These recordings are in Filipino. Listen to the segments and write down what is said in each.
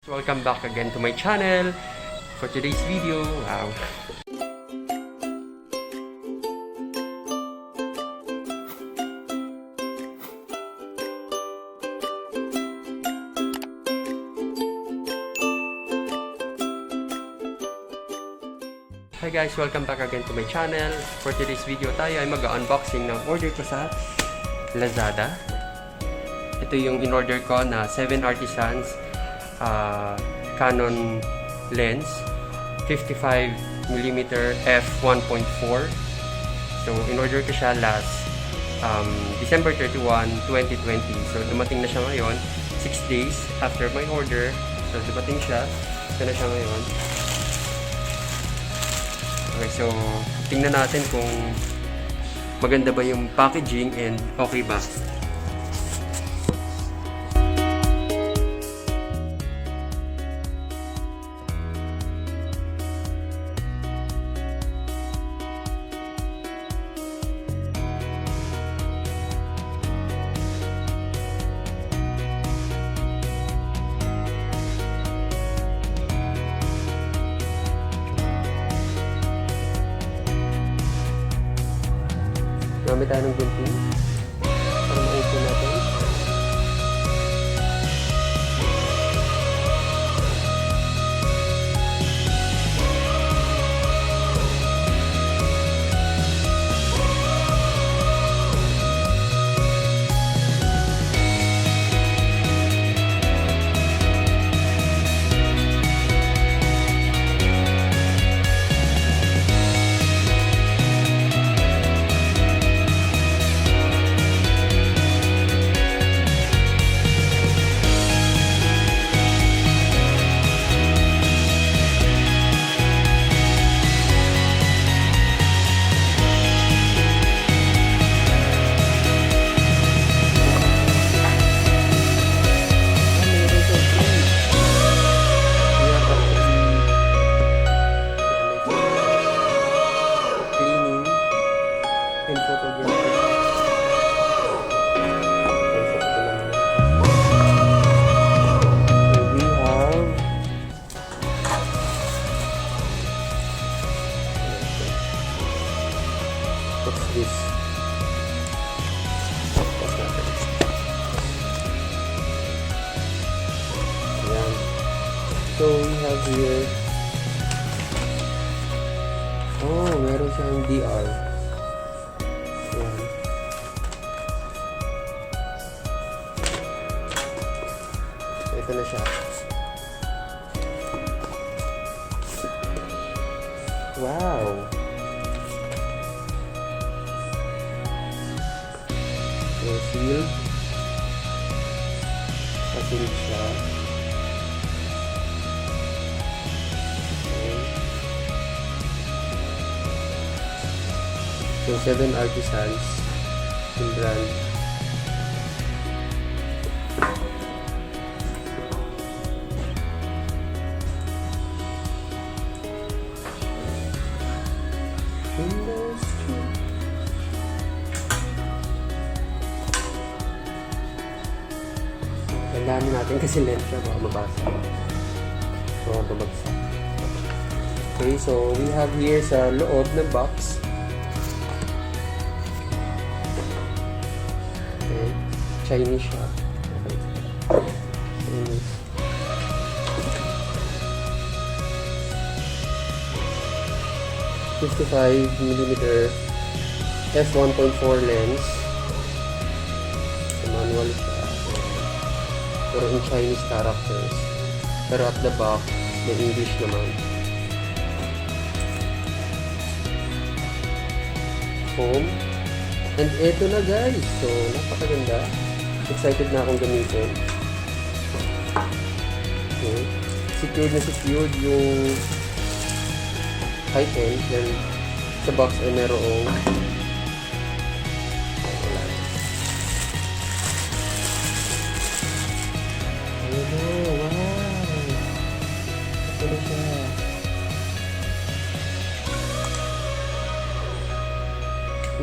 Welcome back again to my channel for today's video. Wow. Hi guys, welcome back again to my channel. For today's video tayo ay mag-unboxing ng order ko sa Lazada. Ito yung in-order ko na 7 Artisans Canon lens 55mm f1.4. So in-order ko siya last December 31, 2020. So dumating na siya ngayon 6 days after my order. So dumating siya. Ito na siya ngayon. Okay, so tingnan natin kung maganda ba yung packaging and okay ba. Gamit tayo ng gunting para ma-open natin. What's this? Ayan. So we have here, meron siyang DR. Ayan. So ito na siya. Wow! Sealed. Pasilid siya. Okay. So 7 Artisans in brand. Kailangan natin kasi lens siya, baka mabasa. So, bumagsak. Okay, so we have here sa loob ng box. Okay, Chinese siya. Okay. Chinese. .55mm f1.4 lens. So, manual siya. Pero in Chinese characters. Pero at the back, may English naman. Home. And eto na guys. So, napakaganda. Excited na akong gamitin. Okay. Secured yung item. Then, sa box ay merong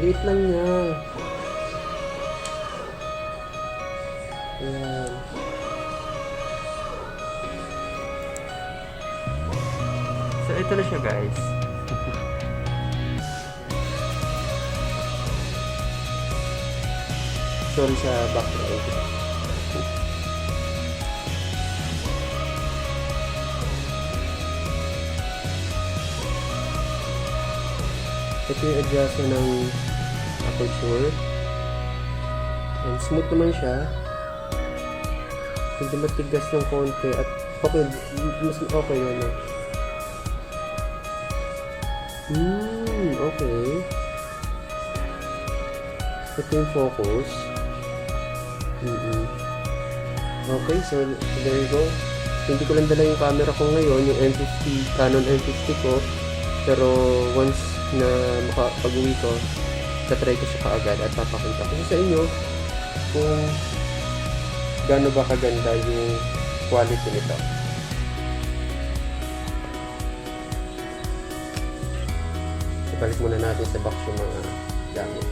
liit lang niya. Ayan. ito na siya guys. Sorry sa background. Ito yung adjustment ng aperture. And smooth naman siya. Hindi matigas ng konti at okay, mas okay yun. Okay. Ito yung focus. Okay, so there you go. Hindi ko lang dala yung camera ko ngayon, yung M50, Canon M50 ko. Pero once na makapag-uwi ko, tatry ko siya kaagad at papakita ko sa inyo kung gaano ba kaganda yung quality nito. So, balik muna natin sa box yung mga gamit.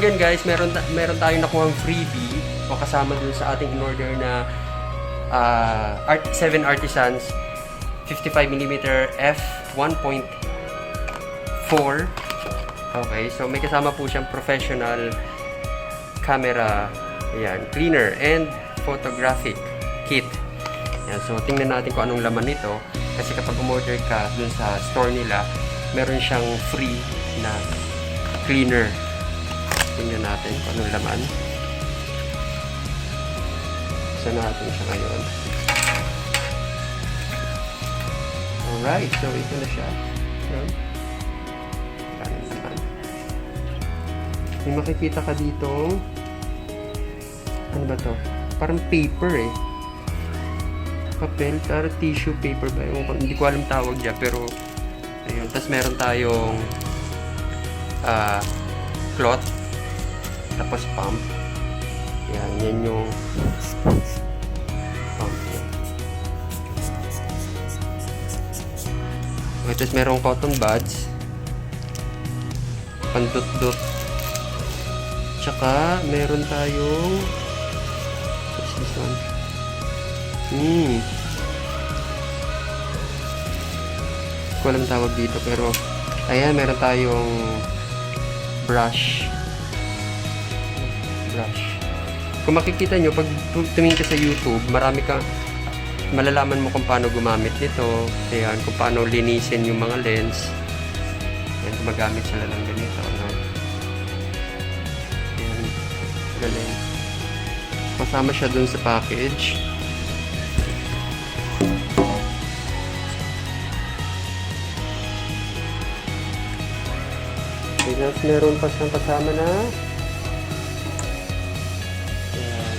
again guys, meron tayong nakuhang freebie o kasama dun sa ating in-order na 7 Artisans 55mm f 1.4. Okay, so may kasama po siyang professional camera, ayan, cleaner and photographic kit. Ayan, so tingnan natin kung anong laman nito. Kasi kapag umorder ka dun sa store nila, meron siyang free na cleaner. Tingnan natin kung anong laman. Buksan natin siya ngayon. Alright, so ito na siya. Ayan. Ayan naman. May makikita ka dito. Ano ba to? Parang paper eh. Papel, parang tissue paper ba? Hindi ko alam tawag dyan, pero ayun. Tapos meron tayong cloth. Tapos pump. Yan yung pump. Okay, tapos merong cotton buds. Pandut-dut. Tsaka meron tayong what's this one? Ko alam tawag dito, pero ayan, meron tayong brush. Kung makikita nyo, pag tumingin ka sa YouTube, malalaman mo kung paano gumamit nito. Ayan, kung paano linisin yung mga lens. Ayan, gumagamit sila ng ganito. No? Ayan, galing. Kasama siya dun sa package. Tapos meron pa siyang kasama na ayan.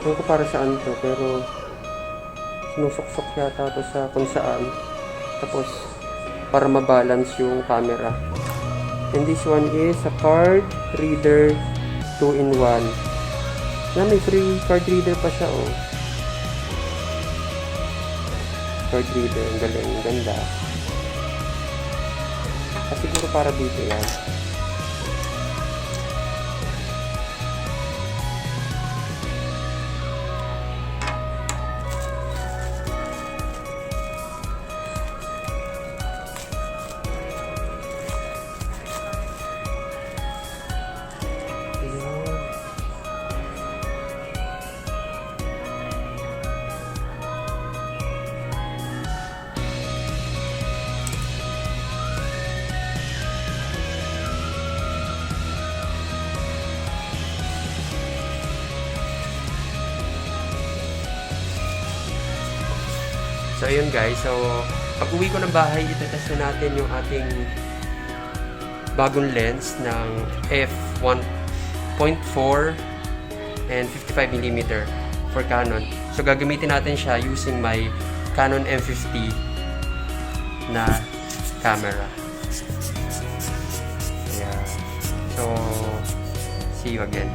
Ewan ko para saan to, pero sinusuksok yata to sa kung saan. Tapos para mabalance yung camera. And this one is a card reader 2-in-1. Na may free card reader pa siya, oh. Card reader, ang galing, ang ganda. Siguro para dito yan. So, ayun guys. So, pag uwi ko ng bahay, itetest na natin yung ating bagong lens ng f1.4 and 55mm for Canon. So, gagamitin natin siya using my Canon M50 na camera. Yeah. So, see you again.